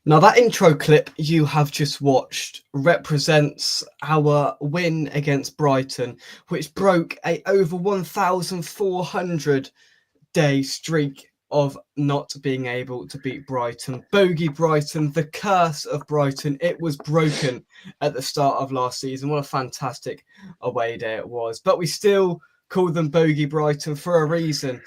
Now, that intro clip you have just watched represents our win against Brighton, which broke a over 1,400 day streak of not being able to beat Brighton. Bogey Brighton, the curse of Brighton. It was broken at the start of last season. What a fantastic away day it was. But we still call them Bogey Brighton for a reason.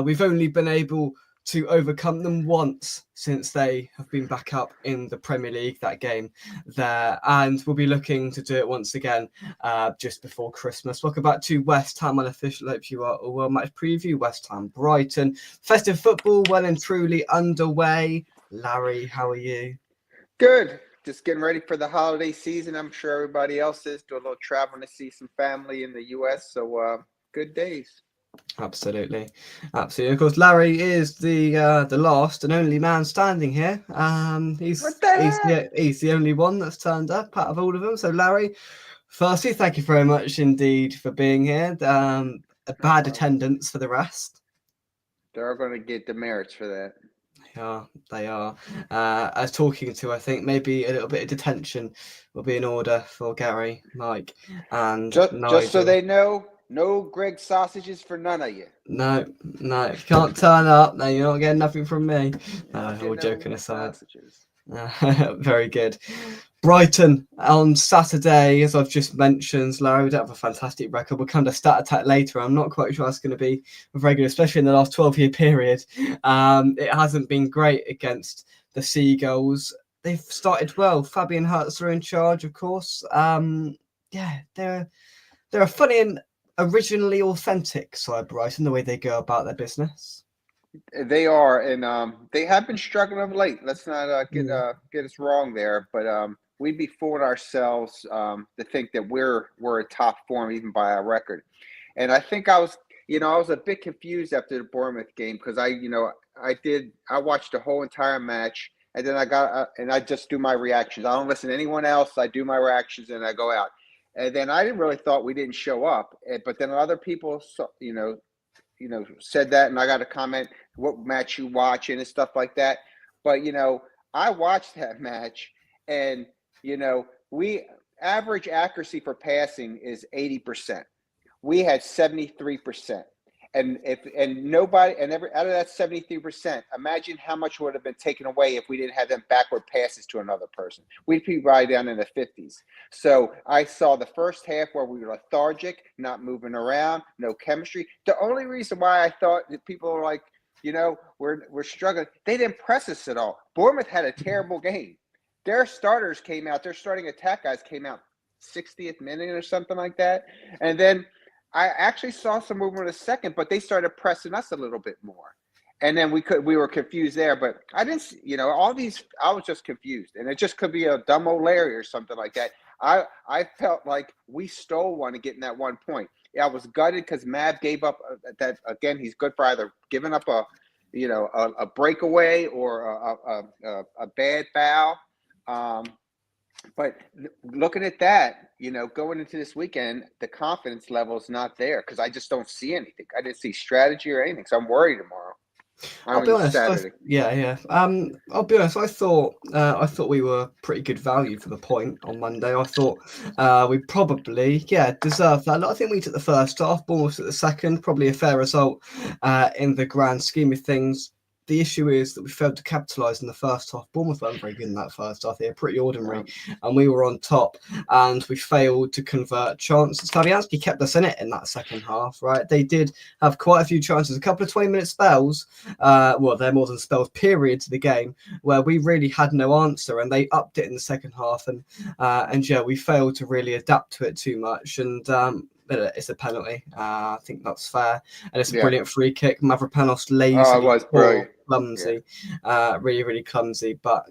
We've only been able to overcome them once since they have been back up in the Premier League, that game there, and we'll be looking to do it once again just before Christmas. Welcome back to West Ham Unofficial. Hope you are all well. Match preview, West Ham Brighton. Festive football well and truly underway. Larry, how are you? Good. Just getting ready for the holiday season. I'm sure everybody else is. Do a little traveling to see some family in the U.S. So good days. Absolutely. Of course, Larry is the last and only man standing here. He's the only one that's turned up out of all of them. So, Larry, firstly, thank you very much indeed for being here. A bad attendance for the rest. They're going to get demerits for that. They are. As talking to, I think maybe a little bit of detention will be in order for Gary, Mike, and Nigel. Just so they know. No Greg sausages for none of you. No. If you can't turn up, then you're not getting nothing from me. All joking aside. Very good. Brighton on Saturday, as I've just mentioned, Larry, we don't have a fantastic record. We'll come to stat attack later. I'm not quite sure that's going to be very good, especially in the last 12-year period. It hasn't been great against the Seagulls. They've started well. Fabian Hertzler in charge, of course. They're a funny and originally authentic side, Brighton, the way they go about their business. They are, and they have been struggling of late. Let's not get us wrong there, but we'd be fooling ourselves to think that we're a top form even by our record. And I think I was a bit confused after the Bournemouth game because I watched the whole entire match, and then I just do my reactions. I don't listen to anyone else. I do my reactions and I go out. And then I didn't really thought we didn't show up, but then other people, said that, and I got a comment, what match you watching and stuff like that. But I watched that match, and we average accuracy for passing is 80%. We had 73%. And nobody, and out of that 73%, imagine how much would have been taken away if we didn't have them backward passes to another person. We'd be right down in the 50s. So I saw the first half where we were lethargic, not moving around, no chemistry. The only reason why I thought that people were like, we're struggling, they didn't press us at all. Bournemouth had a terrible game. Their starters came out, their starting attack guys came out 60th minute or something like that. And then I actually saw some movement in a second, but they started pressing us a little bit more. And then we were confused there, but I didn't, all these, I was just confused. And it just could be a dumb old Larry or something like that. I felt like we stole one to get in that 1 point. Yeah, I was gutted because Mav gave up that. Again, he's good for either giving up a breakaway or a bad foul. But looking at that, going into this weekend, the confidence level is not there because I just don't see anything. I didn't see strategy or anything, so I'm worried tomorrow. I'll be honest. I'll be honest. I thought we were pretty good value for the point on Monday. I thought we probably deserved that. I think we took the first half, Bournemouth at the second. Probably a fair result in the grand scheme of things. The issue is that we failed to capitalise in the first half. Bournemouth weren't very good in that first half. They were pretty ordinary, and we were on top, and we failed to convert chances. Fabianski kept us in it in that second half, right? They did have quite a few chances, a couple of 20-minute spells. They're more than spells, periods of the game where we really had no answer, and they upped it in the second half, and we failed to really adapt to it too much, and it's a penalty. I think that's fair, and it's a brilliant free kick. Mavropanos lazy. Oh, it was brilliant. Clumsy, really, really clumsy. But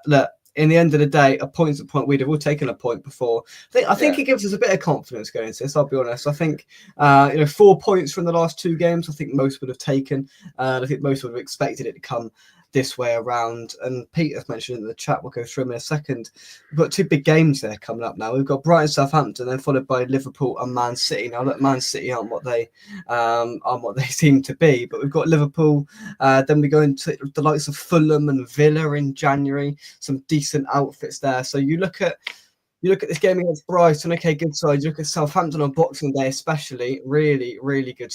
look, in the end of the day, a point's a point. We'd have all taken a point before. I think it gives us a bit of confidence going into this. I'll be honest. I think 4 points from the last two games. I think most would have taken. I think most would have expected it to come this way around. And Peter's mentioned in the chat, we'll go through them in a second. We've got two big games there coming up now. We've got Brighton, Southampton, then followed by Liverpool and Man City. Now, look, Man City aren't what they seem to be, but we've got Liverpool. Then we go into the likes of Fulham and Villa in January. Some decent outfits there. So you look at this game against Brighton, okay, good side. You look at Southampton on Boxing Day, especially, really, really good.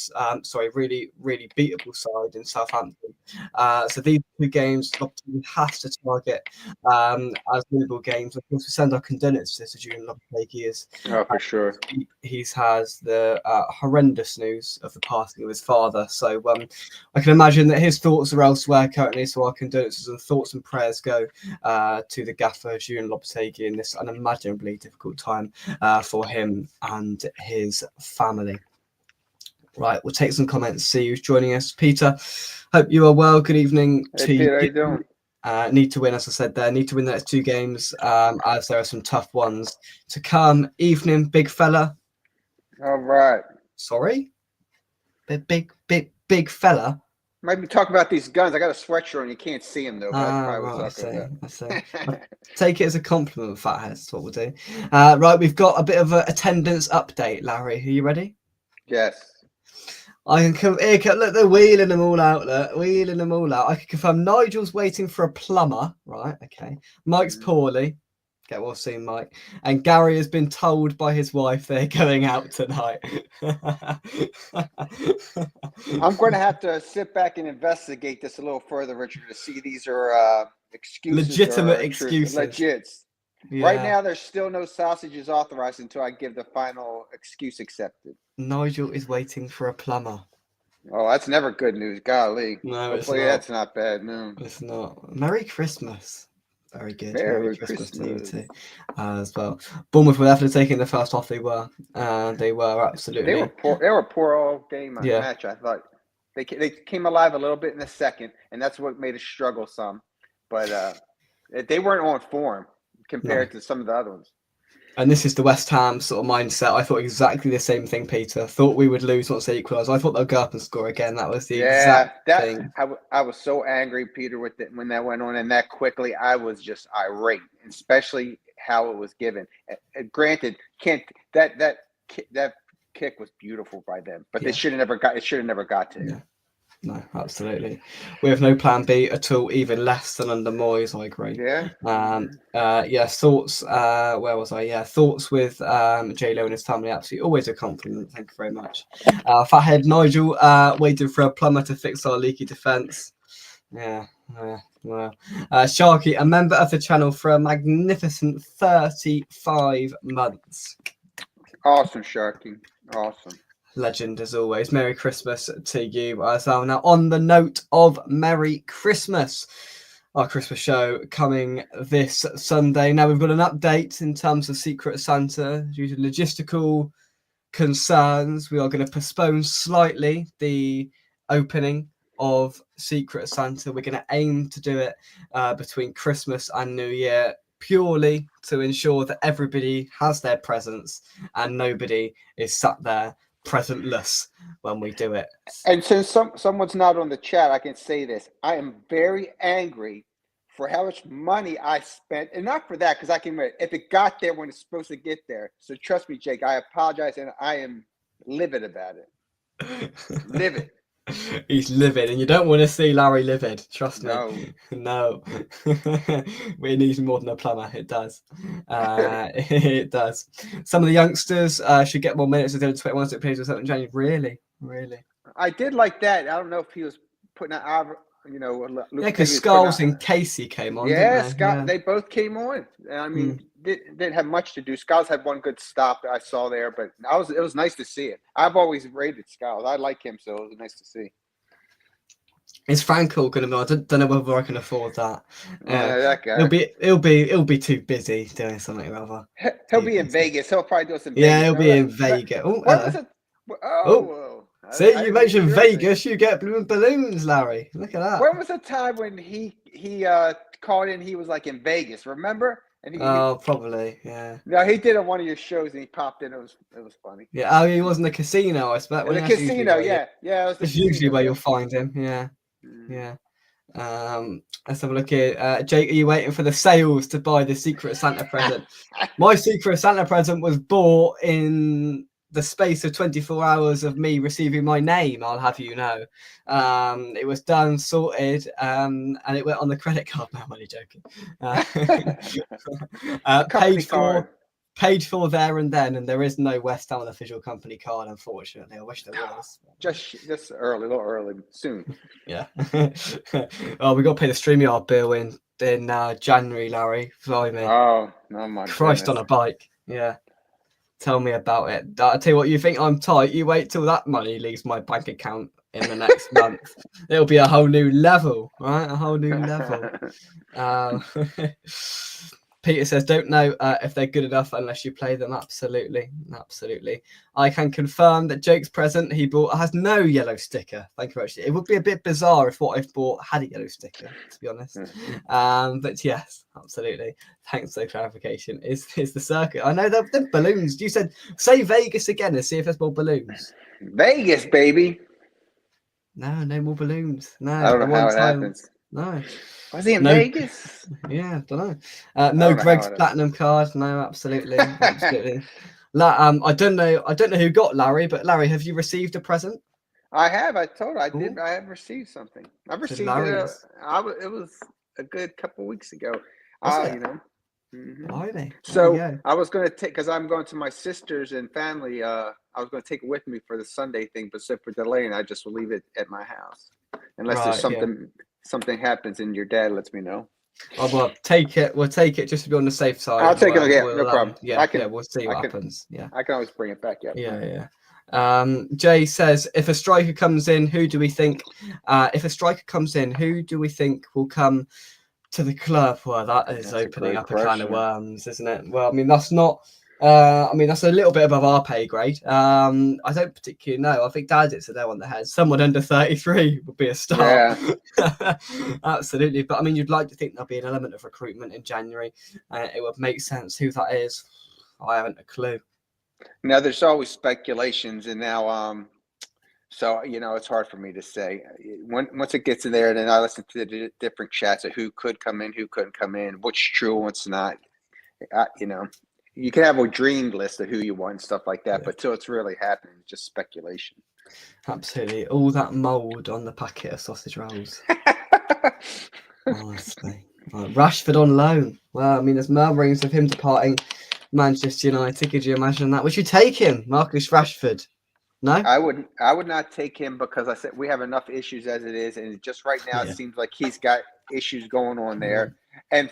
Really, really beatable side in Southampton. So these two games, we have to target as winnable games. Of course, we send our condolences to Julian Lopetegui. For sure. He's has the horrendous news of the passing of his father. So I can imagine that his thoughts are elsewhere currently. So our condolences and thoughts and prayers go to the gaffer, Julian Lopetegui, in this unimaginably difficult time for him and his family. Right, we'll take some comments. See who's joining us. Peter, hope you are well. Good evening to Peter, you. how you doing? Need to win, as I said there. Need to win the next two games, as there are some tough ones to come. Evening, big fella. All right. Sorry? Big fella? Might be talking about these guns. I got a sweatshirt on. You can't see them, though. But that's probably what I see. Take it as a compliment, fathead. That's what we'll do. Right, we've got a bit of an attendance update, Larry. Are you ready? Yes. I can come here. Look, they're wheeling them all out. Look, wheeling them all out. I can confirm Nigel's waiting for a plumber. Right, okay. Mike's poorly. Get well soon, Mike. And Gary has been told by his wife they're going out tonight. I'm going to have to sit back and investigate this a little further, Richard, to see these are excuses. Legitimate excuses. Legits. Yeah. Right now, there's still no sausages authorized until I give the final excuse accepted. Nigel is waiting for a plumber. Oh, that's never good news. Golly. No, hopefully that's not bad. No, it's not. Merry Christmas. Very good. Merry Christmas to you too, as well. Bournemouth were definitely taking the first off. They were absolutely. They were poor all game on match. I thought they came alive a little bit in the second, and that's what made us struggle some. But they weren't on form compared to some of the other ones. And this is the West Ham sort of mindset. I thought exactly the same thing, Peter. Thought we would lose once they equalised. I thought they'll go up and score again. That was the exact thing. I was so angry, Peter, with it when that went on and that quickly. I was just irate, especially how it was given. Granted, that kick was beautiful by them, but it should have never got to him. Yeah. No, absolutely. We have no plan B at all, even less than under Moyes. I agree. Yeah. Thoughts. Where was I? Yeah, thoughts with J-Lo and his family. Absolutely, always a compliment. Thank you very much. Fathead Nigel, waiting for a plumber to fix our leaky defence. Yeah. Well, Sharky, a member of the channel for a magnificent 35 months. Awesome, Sharky. Awesome. Legend as always. Merry Christmas to you as well. Now, on the note of Merry Christmas, our Christmas show coming this Sunday. Now, we've got an update in terms of Secret Santa due to logistical concerns. We are going to postpone slightly the opening of Secret Santa. We're going to aim to do it between Christmas and New Year, purely to ensure that everybody has their presents and nobody is sat there presentless when we do it. And since someone's not on the chat, I can say this. I am very angry for how much money I spent, and not for that, because I can admit, if it got there when it's supposed to get there. So trust me, Jake, I apologize, and I am livid about it. Livid. He's livid, and you don't want to see Larry livid. Trust me. No. It needs more than a plumber. It does. It does. Some of the youngsters should get more minutes than 21 to play with 7 January. Really. I did like that. I don't know if he was putting out, because Skulls and Casey came on. Yeah, they both came on. I mean, didn't have much to do. Skiles had one good stop that I saw there, but it was nice to see it. I've always rated Skiles. I like him, so it was nice to see. Is Frankel going to be? I don't know whether I can afford that. That guy. He'll be too busy doing something or other. He'll be in Vegas. He'll probably do some. Yeah, he'll be in Vegas. See, you mentioned Vegas. You get balloons, Larry. Look at that. When was the time when he called in? He was like in Vegas. Remember? And probably, yeah. No, he did on one of your shows and he popped in. It was funny. Yeah, he was in the casino, I suppose. The casino, yeah. It's usually where you'll find him, yeah. Let's have a look here. Jake, are you waiting for the sales to buy the Secret Santa present? My Secret Santa present was bought in the space of 24 hours of me receiving my name, I'll have you know. It was done, sorted, and it went on the credit card. No, I'm only joking. Paid for there and then, and there is no West Ham official company card, unfortunately. I wish there was. Just early, a little early, soon. Yeah. Oh, we got to pay the StreamYard bill in January, Larry. Blimey. Oh, no, my Christ goodness. on a bike. Yeah. Tell me about it. I'll tell you what, you think I'm tight, you wait till that money leaves my bank account in the next month. It'll be a whole new level, right? A whole new level. Peter says, don't know if they're good enough unless you play them. Absolutely. Absolutely. I can confirm that Jake's present he bought has no yellow sticker. Thank you very much. It would be a bit bizarre if what I've bought had a yellow sticker, to be honest. But yes, absolutely. Thanks for the clarification. Is the circuit? I know the balloons. You said, say Vegas again and see if there's more balloons. Vegas, baby. No more balloons. No. I don't know how it happens. No. Was he in Vegas? Yeah, don't know. No Greg's platinum card. No, absolutely, absolutely. I don't know who got Larry, but Larry, have you received a present? I have. I told her I did. I have received something. I've received it. It was a good couple weeks ago. You know. Mm-hmm. So I was going to take, because I'm going to my sisters and family. I was going to take it with me for the Sunday thing, but so for delaying, I just will leave it at my house unless there's something happens and your dad lets me know. Oh, well, take it. We'll take it just to be on the safe side. I'll take it. Yeah, no problem. We'll see what happens. Yeah, I can always bring it back. Yeah. Jay says, if a striker comes in, who do we think? If a striker comes in, who do we think will come to the club? Well, that's opening up a can of worms, isn't it? Well, I mean, that's not. That's a little bit above our pay grade. I don't particularly know. I think Dad hits it there on the head. Someone under 33 would be a start. Yeah. Absolutely. But I mean, you'd like to think there'll be an element of recruitment in January. It would make sense who that is. I haven't a clue. Now, there's always speculations, and now, so it's hard for me to say. Once it gets in there, then I listen to the different chats of who could come in, who couldn't come in, what's true, what's not. You can have a dream list of who you want and stuff like that, but till it's really happening, it's just speculation. Absolutely. All that mould on the packet of sausage rolls. Honestly. Rashford on loan. Well, I mean, there's murmurings of him departing Manchester United. Could you imagine that? Would you take him, Marcus Rashford? No? I would not take him because I said we have enough issues as it is. And just right now, it seems like he's got issues going on there. And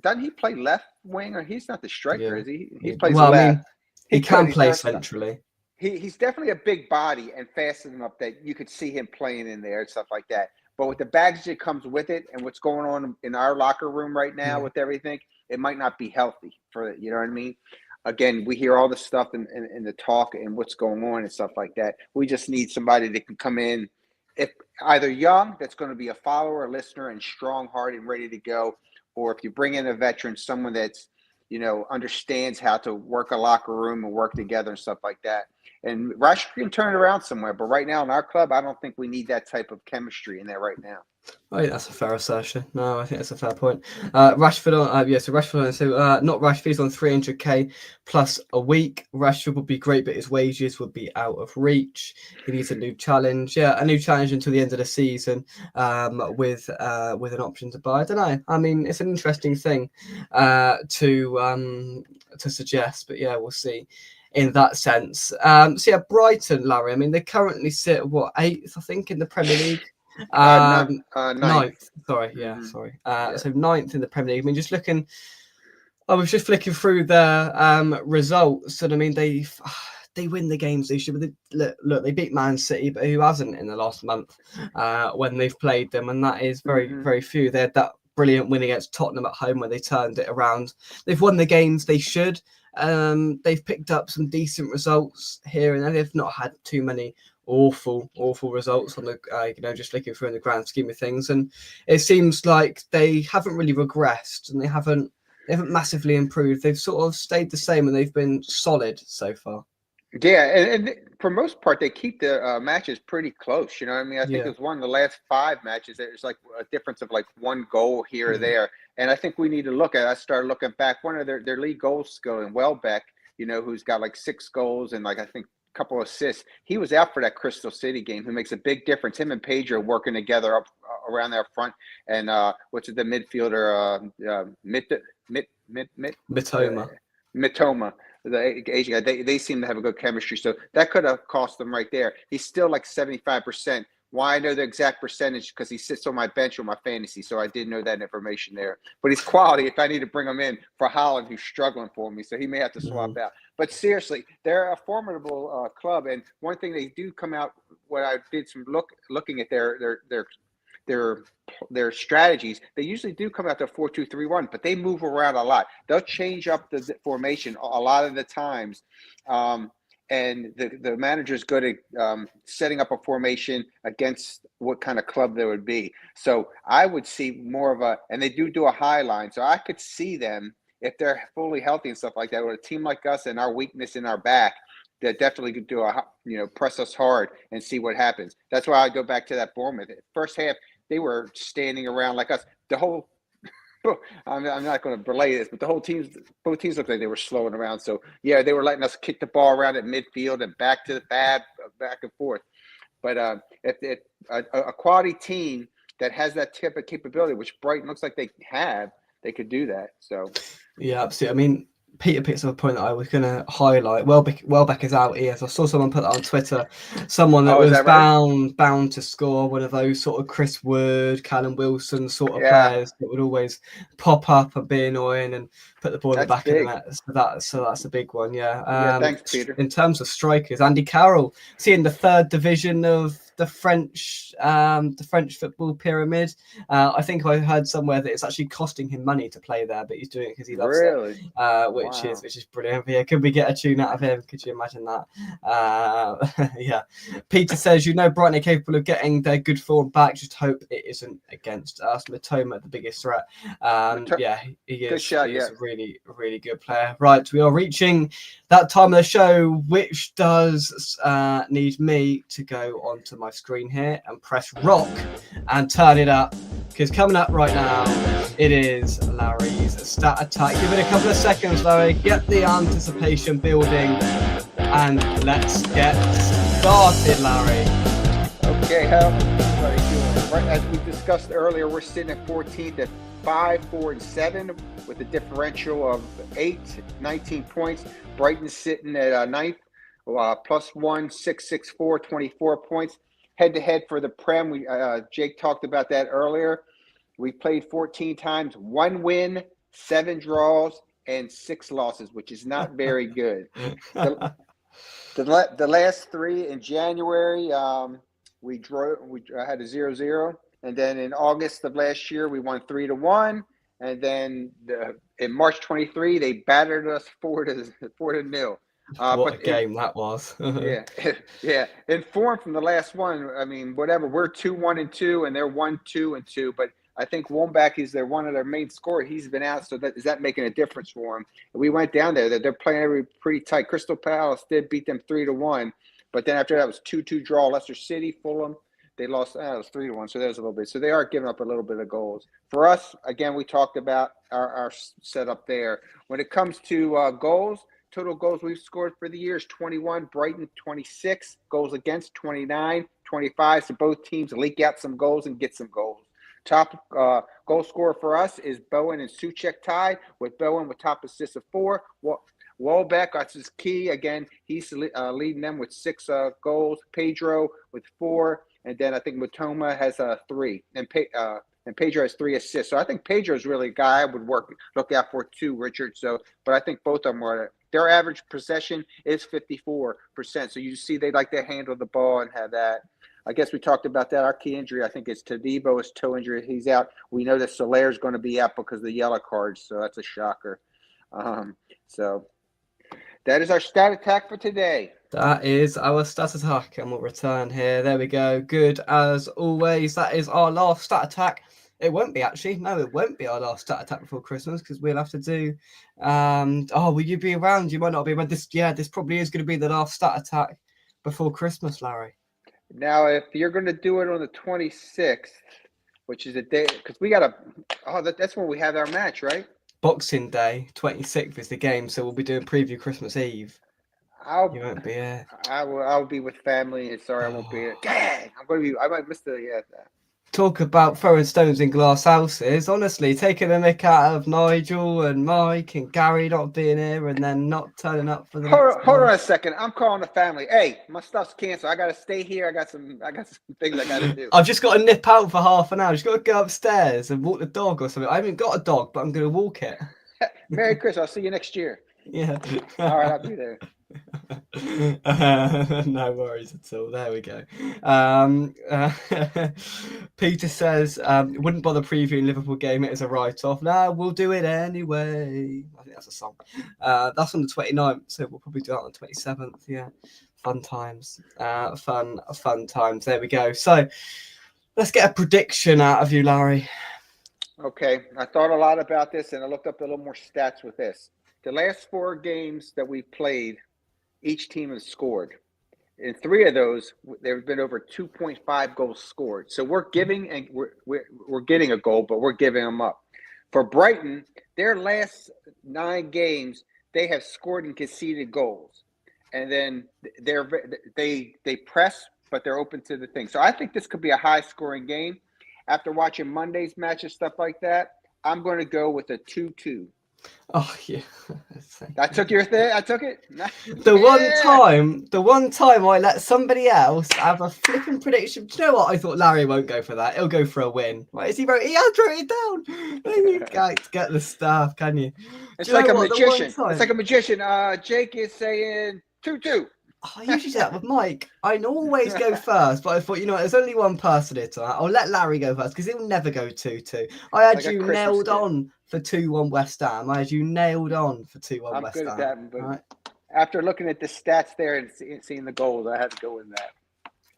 doesn't he play left wing, or he's not the striker, is he? He plays left. I mean, he can play centrally. He's definitely a big body and fast enough that you could see him playing in there and stuff like that. But with the baggage that comes with it and what's going on in our locker room right now with everything, it might not be healthy for it. You know what I mean? Again, we hear all the stuff in the talk and what's going on and stuff like that. We just need somebody that can come in, if either young, that's going to be a follower, a listener, and strong-hearted and ready to go, or if you bring in a veteran, someone that's, understands how to work a locker room and work together and stuff like that. And Rashford can turn it around somewhere. But right now in our club, I don't think we need that type of chemistry in there right now. I think that's a fair assertion. No, I think that's a fair point. Rashford on, so Rashford on, so not Rashford, he's on 300k plus a week. Rashford would be great, but his wages would be out of reach. He needs a new challenge. Yeah, a new challenge until the end of the season, with an option to buy. I don't know. I mean, it's an interesting thing to suggest, but yeah, we'll see. In that sense, Brighton, Larry. I mean, they currently sit what, 8th, I think, in the Premier League. Ninth. Sorry, sorry. So 9th in the Premier League. I mean, I was just flicking through their results, and I mean, they win the games they should. But look, they beat Man City, but who hasn't in the last month when they've played them? And that is very, very few. They had that brilliant win against Tottenham at home where they turned it around. They've won the games they should. They've picked up some decent results here and there. They've not had too many awful results on the just looking through in the grand scheme of things, and it seems like they haven't really regressed and they haven't massively improved. They've sort of stayed the same and they've been solid so far. Yeah, and for most part, they keep the matches pretty close. You know what I mean? I think Yeah. it was one of the last 5 matches. There's like a difference of like 1 goal here or there. And I think we need to look at it. I started looking back. One of their lead goal scorer in Welbeck, you know, who's got like 6 goals and like I think a couple assists. He was out for that Crystal City game, who makes a big difference. Him and Pedro working together up around there front. And what's it, the midfielder, Mitoma. Mitoma, the Asian guy, they seem to have a good chemistry. So that could have cost them right there. He's still like 75%. Why I know the exact percentage? Because he sits on my bench on my fantasy. So I did know that information there. But he's quality if I need to bring him in for Holland, who's struggling for me. So he may have to swap out. But seriously, they're a formidable club. And one thing they do come out, what I did some looking at their strategies, they usually do come out to 4-2-3-1, but they move around a lot. They'll change up the formation a lot of the times, and the manager's good at setting up a formation against what kind of club there would be. So I would see more of and they do a high line, so I could see them if they're fully healthy and stuff like that. With a team like us and our weakness in our back, they definitely could do press us hard and see what happens. That's why I go back to that Bournemouth first half. They were standing around like us. The whole, I'm not going to belay this, but both teams looked like they were slowing around. So yeah, they were letting us kick the ball around at midfield and back to the back and forth. But if a quality team that has that type of capability, which Brighton looks like they have, they could do that. So yeah, absolutely. I mean, Peter picks up a point that I was going to highlight. Welbeck is out here. So I saw someone put that on Twitter. Someone that was bound to score, one of those sort of Chris Wood, Callum Wilson sort of players that would always pop up and be annoying and put the ball in the back of the net. So that's a big one. Yeah. Thanks, Peter. In terms of strikers, Andy Carroll, in the 3rd division of the French football pyramid. I think I heard somewhere that it's actually costing him money to play there, but he's doing it because he loves it. Which is brilliant. But yeah, could we get a tune out of him? Could you imagine that? Yeah. Peter says, Brighton are capable of getting their good form back. Just hope it isn't against us. Matoma, the biggest threat. He is a really, really good player. Right, we are reaching that time of the show, which does need me to go onto my screen here and press rock and turn it up, because coming up right now it is Larry's stat attack. Give it a couple of seconds, Larry, get the anticipation building, and let's get started, Larry. Okay, how everybody doing? Right, as we discussed earlier, we're sitting at 14th at 5, 4, and 7 with a differential of 19 points. Brighton's sitting at 9th, +1, 6, 6, 4, 24 points. Head-to-head for the Prem, Jake talked about that earlier. We played 14 times, 1 win, 7 draws, and 6 losses, which is not very good. The last 3 in January, we had a 0-0, and then in August of last year we won 3-1, and then in March 23 they battered us 4-0. What a game that was. Yeah. In form from the last one, I mean, whatever. We're 2-1-2, and they're 1-2-2. But I think Wombach is one of their main scorers. He's been out, so is that making a difference for them? We went down there. They're playing pretty tight. Crystal Palace did beat them 3-1, but then after that was 2-2 draw. Leicester City, Fulham, they lost. It was 3-1, so there's a little bit. So they are giving up a little bit of goals. For us, again, we talked about our setup there. When it comes to goals. Total goals we've scored for the year is 21, Brighton 26, goals against 29, 25. So both teams leak out some goals and get some goals. Top goal scorer for us is Bowen and Souček tied, with Bowen with top assists of 4. Welbeck, that's his key. Again, he's leading them with 6 goals. Pedro with 4. And then I think Matoma has 3. And Pedro has 3 assists. So I think Pedro is really a guy I would look out for too, Richard. So, but I think both of them are. Their average possession is 54%. So you see they like to handle the ball and have that. I guess we talked about that. Our key injury, I think, is Todibo, his toe injury. He's out. We know that Soler is going to be out because of the yellow cards. So that's a shocker. So that is our stat attack for today. That is our stat attack, and we'll return here. There we go. Good as always. That is our last stat attack. It won't be actually. No, it won't be our last stat attack before Christmas, because we'll have to do. Will you be around? You might not be around. This probably is going to be the last stat attack before Christmas, Larry? Now, if you're going to do it on the 26th, which is a day, because we got that's when we have our match, right? Boxing Day, 26th is the game, so we'll be doing preview Christmas Eve. You won't be here. I'll be with family, and sorry I won't be here. Dang, I might miss the Talk about throwing stones in glass houses. Honestly, taking the mick out of Nigel and Mike and Gary not being here and then not turning up for the next Hold one. on a second. I'm calling the family. Hey, my stuff's canceled. I gotta stay here. I got some things I gotta do. I've just got to nip out for half an hour. Just got to go upstairs and walk the dog or something. I haven't got a dog, but I'm going to walk it. Merry Christmas. I'll see you next year. Yeah. All right, I'll be there. No worries at all. There we go. Peter says, wouldn't bother previewing Liverpool game. It is a write-off. No, we'll do it anyway. I think that's a song. That's on the 29th, so we'll probably do that on the 27th. Yeah. Fun times. Fun times. There we go. So let's get a prediction out of you, Larry. Okay. I thought a lot about this, and I looked up a little more stats with this. The last 4 games that we played, each team has scored. In 3 of those, there have been over 2.5 goals scored. So we're giving and we're getting a goal, but we're giving them up. For Brighton, their last 9 games, they have scored and conceded goals. And then they press, but they're open to the thing. So I think this could be a high-scoring game. After watching Monday's match and stuff like that, I'm going to go with a 2-2. Oh yeah, I took your thing. I took it. The one time I let somebody else have a flipping prediction. Do you know what? I thought Larry won't go for that. He'll go for a win. Right? He has wrote it down. You can't get the stuff, can you? It's like a magician. It's like a magician. Jake is saying 2-2. I usually do that with Mike. I always go first, but I thought, there's only one person here tonight. I'll let Larry go first because he'll never go 2-2. I had you nailed on for 2-1 West Ham. I had you nailed on for 2-1 West Ham. I'm good at that, but right? After looking at the stats there and seeing the goals, I had to go with that.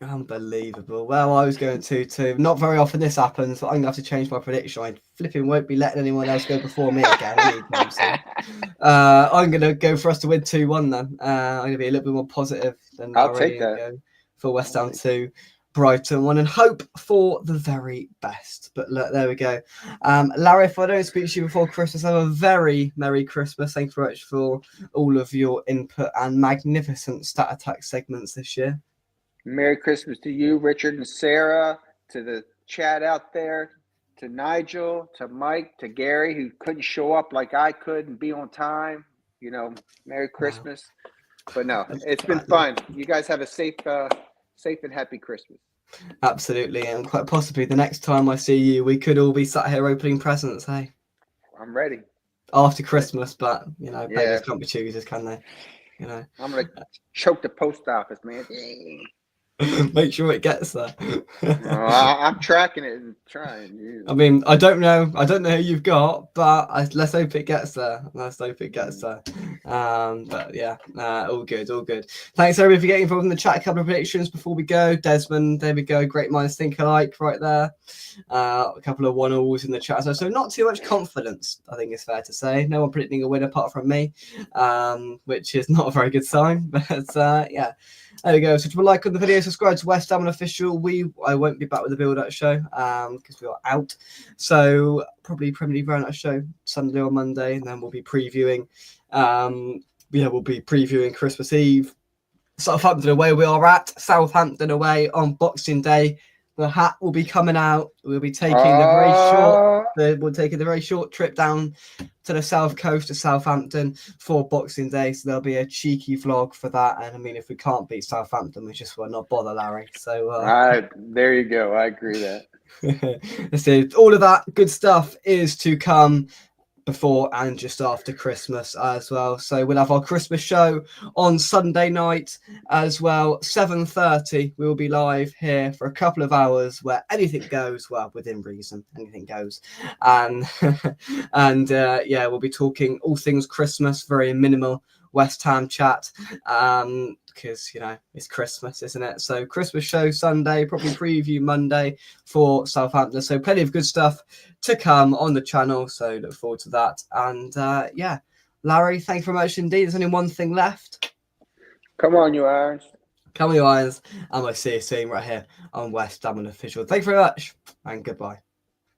Unbelievable. Well, I was going 2-2. Not very often this happens, but I'm going to have to change my prediction. I flipping won't be letting anyone else go before me again. I'm going to go for us to win 2-1 then. I'm going to be a little bit more positive than I'll take that. For West Ham 2, Brighton 1, and hope for the very best. But look, there we go. Larry, if I don't speak to you before Christmas, have a very Merry Christmas. Thank you very much for all of your input and magnificent Stat Attack segments this year. Merry Christmas to you, Richard and Sarah, to the chat out there, to Nigel, to Mike, to Gary, who couldn't show up like I could and be on time. Merry Christmas. Wow. But no, it's been fun. You guys have a safe and happy Christmas. Absolutely, and quite possibly the next time I see you, we could all be sat here opening presents, hey? I'm ready. After Christmas, but, beggars can't be choosers, can they? I'm going to choke the post office, man. Make sure it gets there. I'm tracking it and trying. I mean, I don't know who you've got, but let's hope it gets there. But yeah, all good. Thanks everybody for getting involved in the chat. A couple of predictions before we go. Desmond, there we go. Great minds think alike right there. A couple of 1-alls in the chat. So not too much confidence, I think it's fair to say. No one predicting a win apart from me, which is not a very good sign. But yeah. There we go. So to like on the video, subscribe to West Ham Official. I won't be back with the build-up show because we are out. So probably Premier League round-up show Sunday or Monday, and then we'll be previewing. We'll be previewing Christmas Eve. Southampton away. We are at Southampton away on Boxing Day. The hat will be coming out. We'll be taking the very short trip down to the south coast of Southampton for Boxing Day. So there'll be a cheeky vlog for that. And I mean, if we can't beat Southampton, we just will not bother, Larry. So there you go. I agree that. All of that good stuff is to come before and just after Christmas as well. So we'll have our Christmas show on Sunday night as well. 7:30 we will be live here for a couple of hours where anything goes, well, within reason, anything goes. And we'll be talking all things Christmas, very minimal West Ham chat, because it's Christmas, isn't it? So Christmas show Sunday, probably preview Monday for Southampton. So plenty of good stuff to come on the channel. So look forward to that. And Larry, thank you very much indeed. There's only one thing left. Come on, you Irons. Come on, Lions, and we'll see you soon right here on West Ham Official. Thank you very much, and goodbye.